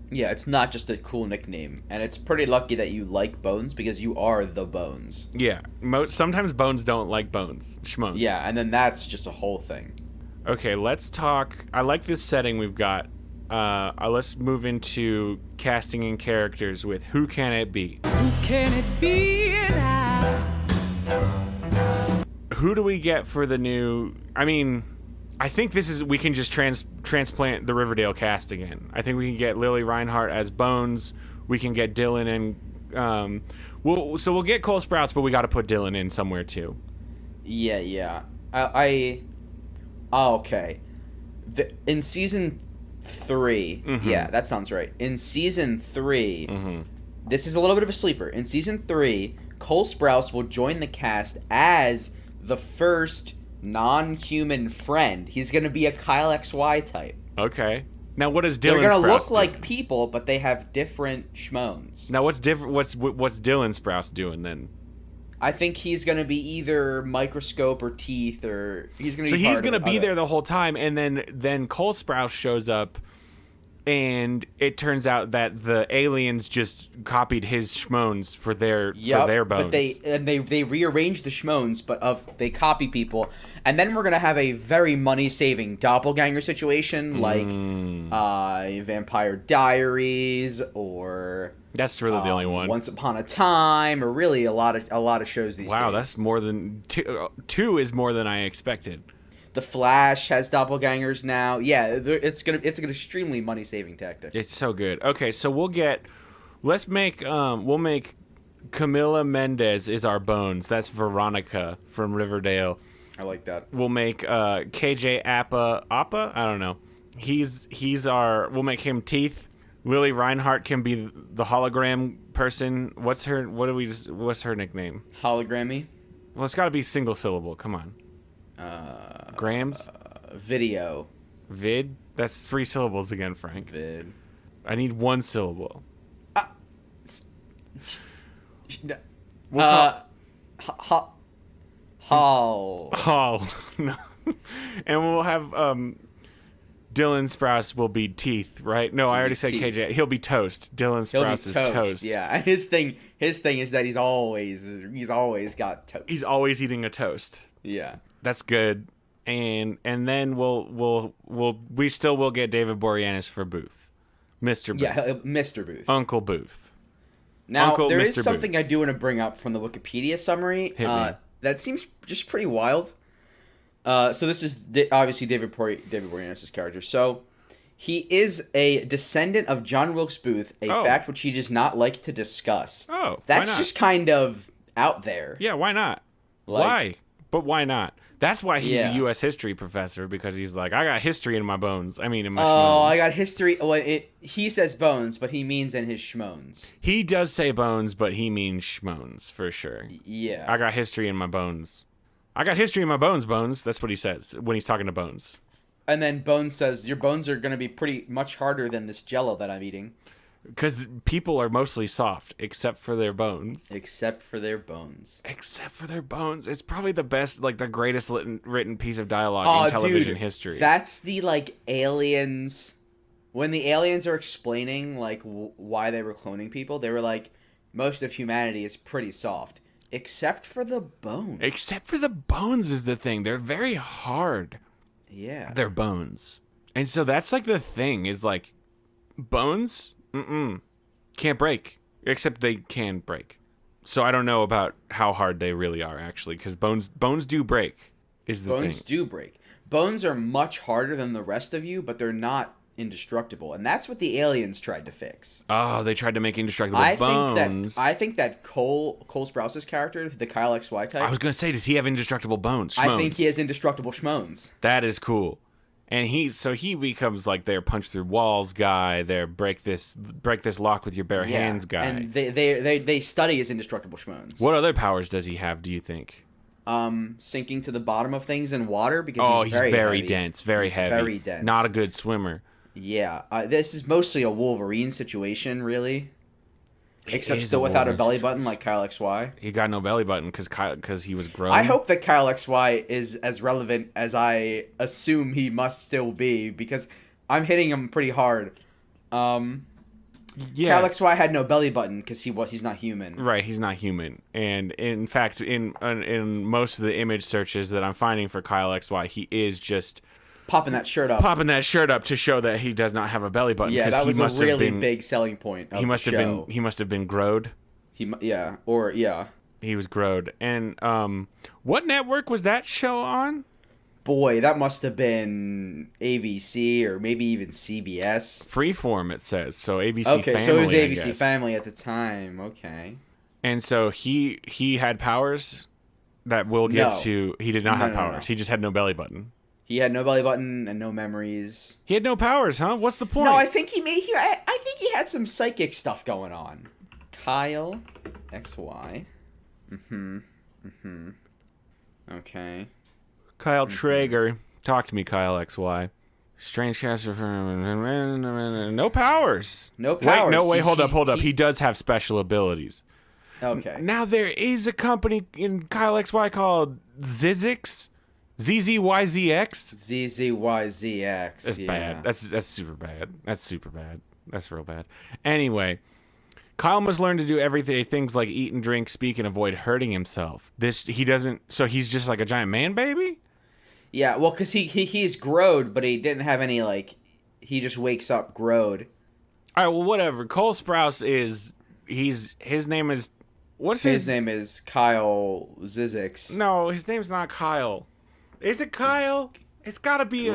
Speaker 2: Yeah, it's not just a cool nickname, and it's pretty lucky that you like Bones because you are the Bones.
Speaker 1: Yeah, sometimes Bones don't like Bones, Shmones.
Speaker 2: Yeah, and then that's just a whole thing.
Speaker 1: Okay, let's talk. I like this setting we've got. Let's move into casting and characters with Who Can It Be?
Speaker 3: Who can it be now?
Speaker 1: Who do we get for the new... I mean, I think we can just transplant the Riverdale cast again. I think we can get Lily Reinhart as Bones. We can get Dylan and... we'll get Cole Sprouse, but we got to put Dylan in somewhere too.
Speaker 2: Yeah. Okay. In season 3, yeah, that sounds right. In season 3, this is a little bit of a sleeper. In season 3, Cole Sprouse will join the cast as the first non-human friend. He's going to be a Kyle XY type.
Speaker 1: Okay. Now, what does Dylan
Speaker 2: They're going to look
Speaker 1: do?
Speaker 2: like people, but they have different Shmones.
Speaker 1: Now, what's different? What's Dylan Sprouse doing then?
Speaker 2: I think he's going to be either microscope or teeth, or he's going to.
Speaker 1: So he's going to be there the whole time, and then Cole Sprouse shows up, and it turns out that the aliens just copied his Shmones for their bones.
Speaker 2: But they rearrange the Shmones, but they copy people, and then we're going to have a very money-saving doppelganger situation, like Vampire Diaries or.
Speaker 1: That's really the only one.
Speaker 2: Once Upon a Time, or really a lot of shows these days.
Speaker 1: Wow, that's more than two is more than I expected.
Speaker 2: The Flash has doppelgangers now. Yeah, it's an extremely money saving tactic.
Speaker 1: It's so good. Okay, so we'll make Camila Mendez is our Bones. That's Veronica from Riverdale.
Speaker 2: I like that.
Speaker 1: We'll make KJ Appa. I don't know. We'll make him Teeth. Lily Reinhart can be the hologram person. What's her nickname?
Speaker 2: Hologrammy.
Speaker 1: Well, it's got to be single syllable. Come on. Grams?
Speaker 2: Video.
Speaker 1: Vid? That's 3 syllables again, Frank.
Speaker 2: Vid.
Speaker 1: I need 1 syllable. Hall. No. And we'll have Dylan Sprouse will be Teeth, right? No, I already said teeth. KJ. He'll be Toast. Dylan Sprouse is Toast.
Speaker 2: Yeah, and his thing is that he's always got toast.
Speaker 1: He's always eating a toast.
Speaker 2: Yeah.
Speaker 1: That's good. And then we still will get David Boreanaz for Booth. Mr. Booth.
Speaker 2: Yeah, Mr. Booth.
Speaker 1: Uncle Booth.
Speaker 2: Now, there is something I do want to bring up from the Wikipedia summary. That seems just pretty wild. So this is obviously David Boreanaz's character. So he is a descendant of John Wilkes Booth, a fact which he does not like to discuss.
Speaker 1: Oh,
Speaker 2: that's just kind of out there.
Speaker 1: Yeah, why not? Why? But why not? That's why he's a U.S. history professor, because he's like, I got history in my bones. I mean, in my schmones.
Speaker 2: I got history. Well, he says bones, but he means in his schmones.
Speaker 1: He does say bones, but he means schmones, for sure.
Speaker 2: Yeah.
Speaker 1: I got history in my bones. I got history in my bones, Bones. That's what he says when he's talking to Bones.
Speaker 2: And then Bones says, your bones are going to be pretty much harder than this Jell-O that I'm eating.
Speaker 1: Because people are mostly soft, except for their bones.
Speaker 2: Except for their bones.
Speaker 1: It's probably the best, like, the greatest written piece of dialogue in television history.
Speaker 2: That's the, like, aliens. When the aliens are explaining, like, why they were cloning people, they were like, most of humanity is pretty soft. Except for the bones.
Speaker 1: Except for the bones is the thing. They're very hard.
Speaker 2: Yeah.
Speaker 1: They're bones. And so that's, like, the thing is, like, bones... can't break, except they can break. So I don't know about how hard they really are, actually, because bones do break. Bones
Speaker 2: do break. Bones are much harder than the rest of you, but they're not indestructible, and that's what the aliens tried to fix.
Speaker 1: Oh, they tried to make indestructible bones.
Speaker 2: I think that Cole Sprouse's character, the Kyle XY type.
Speaker 1: I was gonna say, does he have indestructible bones? Schmones.
Speaker 2: I think he has indestructible schmones.
Speaker 1: That is cool. And he becomes like their punch through walls guy, their break this lock with your bare hands guy.
Speaker 2: And they study his indestructible schmones.
Speaker 1: What other powers does he have, do you think?
Speaker 2: sinking to the bottom of things in water because he's very heavy.
Speaker 1: Dense, very
Speaker 2: he's
Speaker 1: heavy.
Speaker 2: Very dense.
Speaker 1: Not a good swimmer.
Speaker 2: Yeah, this is mostly a Wolverine situation, really. Except
Speaker 1: is
Speaker 2: still
Speaker 1: a
Speaker 2: without a
Speaker 1: Wolverine
Speaker 2: belly
Speaker 1: situation.
Speaker 2: button like Kyle XY.
Speaker 1: He got no belly button because he was grown.
Speaker 2: I hope that Kyle XY is as relevant as I assume he must still be, because I'm hitting him pretty hard.
Speaker 1: Yeah.
Speaker 2: Kyle XY had no belly button because he's not human.
Speaker 1: Right, he's not human. And in fact, in most of the image searches that I'm finding for Kyle XY, he is just
Speaker 2: Popping that shirt up.
Speaker 1: to show that he does not have a belly button.
Speaker 2: Yeah, that was a really
Speaker 1: been,
Speaker 2: big selling point of
Speaker 1: he must
Speaker 2: the
Speaker 1: have
Speaker 2: show.
Speaker 1: been he must have been growed.
Speaker 2: He was
Speaker 1: growed. And what network was that show on?
Speaker 2: Boy, that must have been ABC or maybe even CBS.
Speaker 1: Freeform, it says. So ABC
Speaker 2: Okay,
Speaker 1: Family,
Speaker 2: so it was
Speaker 1: I
Speaker 2: ABC
Speaker 1: guess.
Speaker 2: Family at the time. Okay.
Speaker 1: And so he had powers that Will give
Speaker 2: No.
Speaker 1: to... He did not have
Speaker 2: No.
Speaker 1: powers. He just had no belly button.
Speaker 2: He had no belly button and no memories.
Speaker 1: He had no powers, huh? What's the point?
Speaker 2: No, I think I think he had some psychic stuff going on. Kyle XY. Okay.
Speaker 1: Kyle Traeger. Talk to me, Kyle XY. Strange caster for... No powers.
Speaker 2: No powers.
Speaker 1: Wait, hold up. He does have special abilities.
Speaker 2: Okay.
Speaker 1: Now there is a company in Kyle XY called Zizix. ZZYZX.
Speaker 2: ZZYZX.
Speaker 1: That's bad. That's super bad. That's super bad. That's real bad. Anyway, Kyle must learn to do things like eat and drink, speak, and avoid hurting himself. He doesn't. So he's just like a giant man baby.
Speaker 2: Yeah, well, because he's growed, but he didn't have any, like, he just wakes up growed.
Speaker 1: All right, well, whatever. Cole Sprouse his name is,
Speaker 2: His name is Kyle Zizix.
Speaker 1: No, his name's not Kyle. Is it Kyle? It's gotta be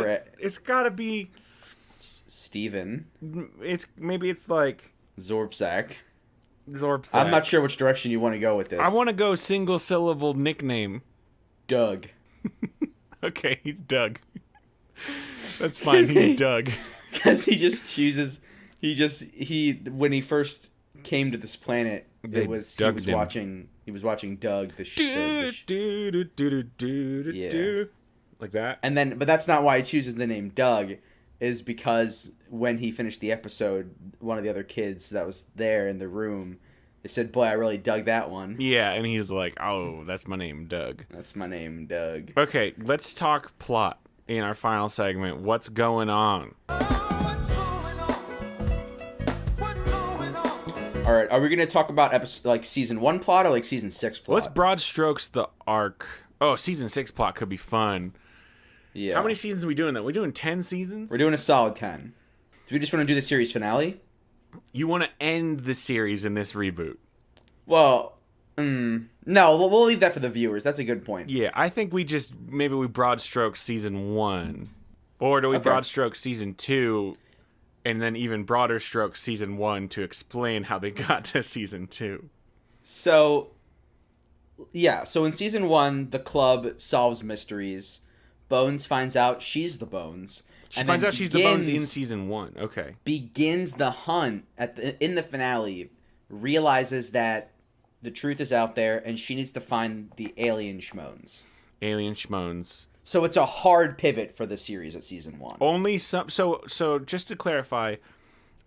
Speaker 2: Steven.
Speaker 1: Maybe it's like
Speaker 2: Zorbsack.
Speaker 1: Zorbsack.
Speaker 2: I'm not sure which direction you want to go with this.
Speaker 1: I want to go single syllable nickname.
Speaker 2: Doug.
Speaker 1: Okay, he's Doug. That's fine. He's Doug.
Speaker 2: Because he just chooses. When he first came to this planet, he was watching Doug the
Speaker 1: Yeah. Like that.
Speaker 2: but that's not why he chooses the name Doug, is because when he finished the episode, one of the other kids that was there in the room, they said, "Boy, I really dug that one."
Speaker 1: Yeah, and he's like, "Oh, that's my name, Doug."
Speaker 2: That's my name, Doug.
Speaker 1: Okay, let's talk plot in our final segment. What's going on?
Speaker 2: All right, are we going to talk about season 1 plot or like season 6 plot?
Speaker 1: Let's broad strokes the arc. Oh, season 6 plot could be fun.
Speaker 2: Yeah.
Speaker 1: How many seasons are we doing? We're doing 10 seasons?
Speaker 2: We're doing a solid 10. Do we just want to do the series finale?
Speaker 1: You want to end the series in this reboot?
Speaker 2: Well, no, we'll leave that for the viewers. That's a good point.
Speaker 1: Yeah, I think maybe we broad stroke season 1. Or do we broad stroke season 2 and then even broader stroke season 1 to explain how they got to season 2?
Speaker 2: So in season 1, the club solves mysteries. Bones finds out she's the Bones.
Speaker 1: She finds out she's the Bones in season 1. Okay.
Speaker 2: Begins the hunt in the finale, realizes that the truth is out there, and she needs to find the alien schmones.
Speaker 1: Alien schmones.
Speaker 2: So it's a hard pivot for the series at season 1.
Speaker 1: Only some. So just to clarify,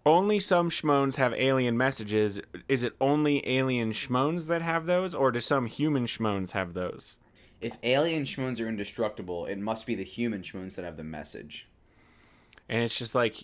Speaker 1: only some schmones have alien messages. Is it only alien schmones that have those, or do some human schmones have those?
Speaker 2: If alien schmones are indestructible, it must be the human schmones that have the message.
Speaker 1: And it's just like,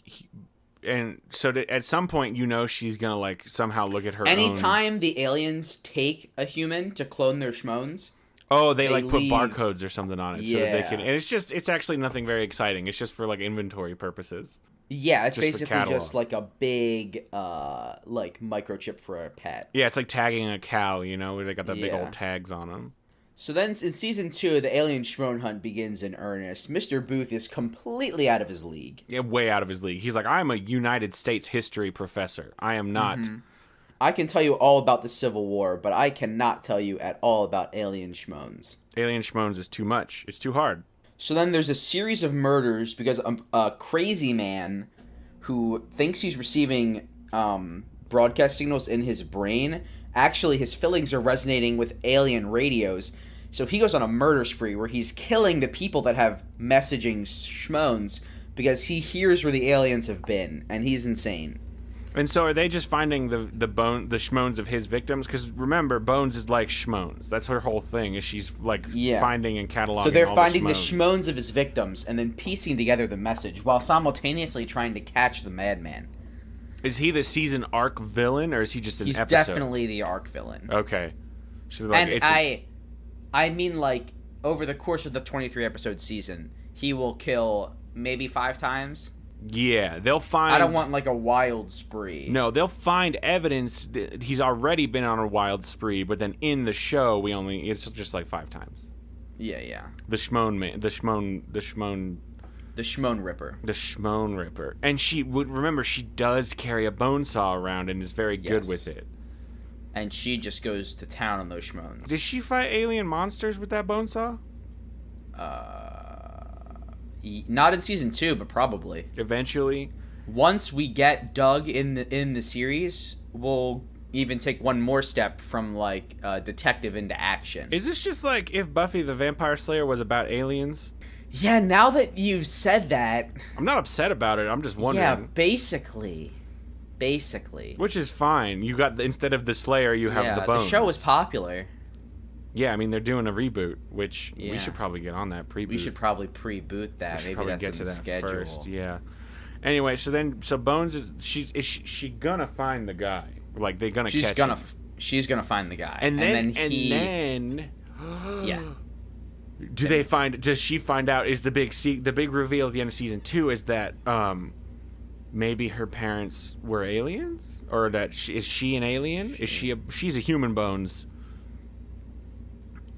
Speaker 1: and so at some point, she's gonna like somehow look at her.
Speaker 2: Anytime the aliens take a human to clone their schmones.
Speaker 1: Oh, they like put barcodes or something on it so that they can.
Speaker 2: Yeah.
Speaker 1: And it's actually nothing very exciting. It's just for like inventory purposes.
Speaker 2: Yeah, it's
Speaker 1: Just for
Speaker 2: basically
Speaker 1: catalog.
Speaker 2: just like a big like microchip for a pet.
Speaker 1: Yeah, it's like tagging a cow, where they got the big
Speaker 2: Yeah.
Speaker 1: old tags on them.
Speaker 2: So then in season 2, the alien schmone hunt begins in earnest. Mr. Booth is completely out of his league.
Speaker 1: Yeah, way out of his league. He's like, I'm a United States history professor. I am not.
Speaker 2: Mm-hmm. I can tell you all about the Civil War, but I cannot tell you at all about alien schmones.
Speaker 1: Alien schmones is too much. It's too hard.
Speaker 2: So then there's a series of murders because a crazy man who thinks he's receiving broadcast signals in his brain. Actually, his fillings are resonating with alien radios. So he goes on a murder spree where he's killing the people that have messaging schmones because he hears where the aliens have been, and he's insane.
Speaker 1: And so are they just finding the schmones of his victims? Because remember, Bones is like schmones. That's her whole thing, is she's like finding and cataloging
Speaker 2: So they're
Speaker 1: all
Speaker 2: finding
Speaker 1: the
Speaker 2: the schmones of his victims and then piecing together the message while simultaneously trying to catch the madman.
Speaker 1: Is he the season arc villain, or is he just an
Speaker 2: He's
Speaker 1: episode?
Speaker 2: definitely the arc villain.
Speaker 1: Okay. So like,
Speaker 2: And I mean, like, over the course of the 23-episode season, he will kill maybe 5 times.
Speaker 1: Yeah, they'll find...
Speaker 2: I don't want, like, a wild spree.
Speaker 1: No, they'll find evidence that he's already been on a wild spree, but then in the show, it's just like 5 times.
Speaker 2: Yeah.
Speaker 1: The Schmone man... The Schmone
Speaker 2: Ripper.
Speaker 1: The Schmone Ripper. And remember, she does carry a bone saw around and is very good with it.
Speaker 2: And she just goes to town on those schmones.
Speaker 1: Did she fight alien monsters with that bone saw?
Speaker 2: Not in season 2, but probably.
Speaker 1: Eventually.
Speaker 2: Once we get Doug in the series, we'll even take one more step from, like, detective into action.
Speaker 1: Is this just like if Buffy the Vampire Slayer was about aliens?
Speaker 2: Yeah, now that you've said that...
Speaker 1: I'm not upset about it. I'm just wondering.
Speaker 2: Yeah, basically.
Speaker 1: Which is fine. You got instead of the Slayer, you have the Bones.
Speaker 2: The show was popular.
Speaker 1: Yeah, I mean they're doing a reboot, which we should probably get on that pre-boot.
Speaker 2: We should probably pre-boot that. Maybe
Speaker 1: probably
Speaker 2: that's
Speaker 1: get to
Speaker 2: the
Speaker 1: that
Speaker 2: schedule.
Speaker 1: first. Yeah. Anyway, so Bones is she gonna find the guy? Like they're gonna catch him.
Speaker 2: She's gonna find the guy,
Speaker 1: and then
Speaker 2: yeah.
Speaker 1: Does she find out? Is the big reveal at the end of season 2 is that maybe her parents were aliens, or that is she an alien? She's a human, Bones?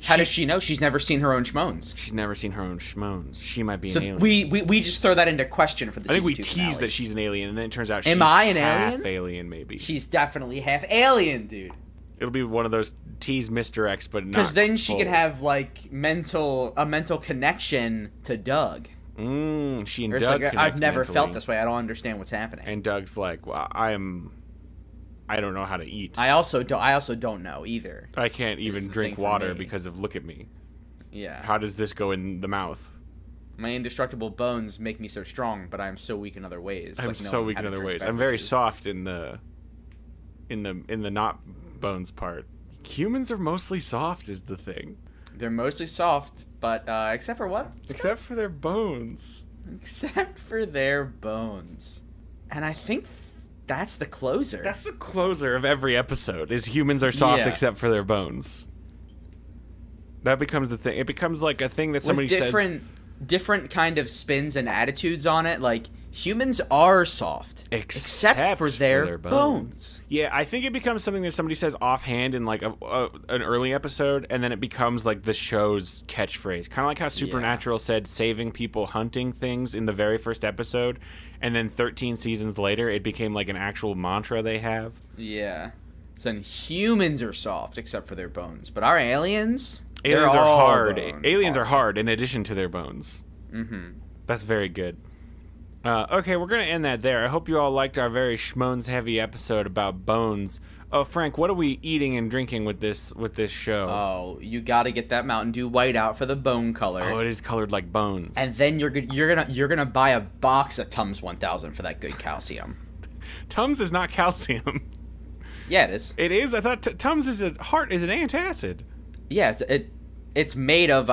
Speaker 2: How does she know? She's never seen her own schmones.
Speaker 1: She's never seen her own schmones. She might be an alien.
Speaker 2: We just throw that into question for the season 2
Speaker 1: I think we tease that she's an alien, and then it turns out she's half alien, maybe.
Speaker 2: She's definitely half alien, dude.
Speaker 1: It'll be one of those tease misdirects, but not
Speaker 2: because then she could have like a mental connection to Doug.
Speaker 1: She and Doug
Speaker 2: like, I've never
Speaker 1: mentally.
Speaker 2: felt this way. I don't understand what's happening.
Speaker 1: And Doug's like, well, I don't know how to eat.
Speaker 2: I also don't know either.
Speaker 1: I can't even drink water because of look at me.
Speaker 2: Yeah.
Speaker 1: How does this go in the mouth?
Speaker 2: My indestructible bones make me so strong, but I'm so weak in other ways.
Speaker 1: I'm so weak in other ways. I'm very soft in the not bones part. Humans are mostly soft is the thing.
Speaker 2: They're mostly soft, but except for what?
Speaker 1: Except for their bones.
Speaker 2: Except for their bones. And I think that's the closer.
Speaker 1: That's the closer of every episode, is humans are soft except for their bones. That becomes the thing. It becomes like a thing that somebody
Speaker 2: says. Different kind of spins and attitudes on it. Like, humans are soft. Except for their bones.
Speaker 1: Yeah, I think it becomes something that somebody says offhand in like an early episode, and then it becomes like the show's catchphrase. Kind of like how Supernatural said saving people hunting things in the very first episode, and then 13 seasons later it became like an actual mantra they have.
Speaker 2: Yeah. So humans are soft except for their bones. But our aliens...
Speaker 1: Aliens are hard. Aliens are hard in addition to their bones.
Speaker 2: Mm-hmm.
Speaker 1: That's very good. Okay, we're going to end that there. I hope you all liked our very schmones-heavy episode about bones. Oh, Frank, what are we eating and drinking with this show?
Speaker 2: Oh, you got to get that Mountain Dew White out for the bone color.
Speaker 1: Oh, it is colored like bones.
Speaker 2: And then you're gonna buy a box of Tums 1000 for that good calcium.
Speaker 1: Tums is not calcium.
Speaker 2: Yeah, it is.
Speaker 1: It is. I thought Tums is an antacid.
Speaker 2: Yeah, it's made of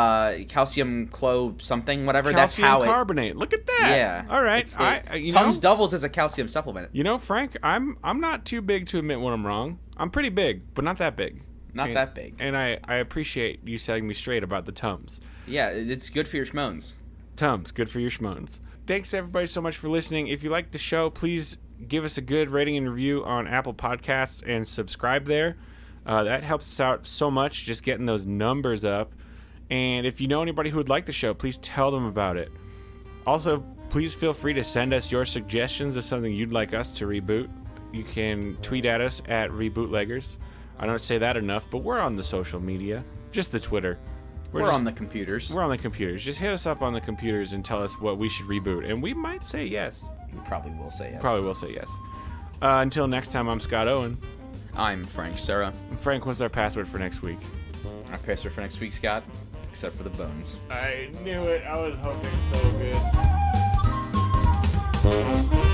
Speaker 2: calcium something, whatever.
Speaker 1: Calcium
Speaker 2: That's how
Speaker 1: carbonate. Look at that.
Speaker 2: Yeah.
Speaker 1: All right.
Speaker 2: Tums doubles as a calcium supplement.
Speaker 1: You know, Frank, I'm not too big to admit when I'm wrong. I'm pretty big, but not that big.
Speaker 2: Not that big.
Speaker 1: And I appreciate you setting me straight about the Tums.
Speaker 2: Yeah, it's good for your schmones.
Speaker 1: Tums, good for your schmones. Thanks everybody so much for listening. If you like the show, please give us a good rating and review on Apple Podcasts and subscribe there. That helps us out so much, just getting those numbers up. And if you know anybody who would like the show, please tell them about it. Also, please feel free to send us your suggestions of something you'd like us to reboot. You can tweet at us at rebootleggers. I don't say that enough, but we're on the social media. Just the Twitter.
Speaker 2: We're on the computers.
Speaker 1: We're on the computers. Just hit us up on the computers and tell us what we should reboot. And we might say yes.
Speaker 2: We probably will say yes.
Speaker 1: Probably will say yes. Until next time, I'm Scott Owen.
Speaker 2: I'm Frank Serra.
Speaker 1: Frank, what's our password for next week?
Speaker 2: Our poster for next week, Scott, except for the bones.
Speaker 1: I knew it. I was hoping so good.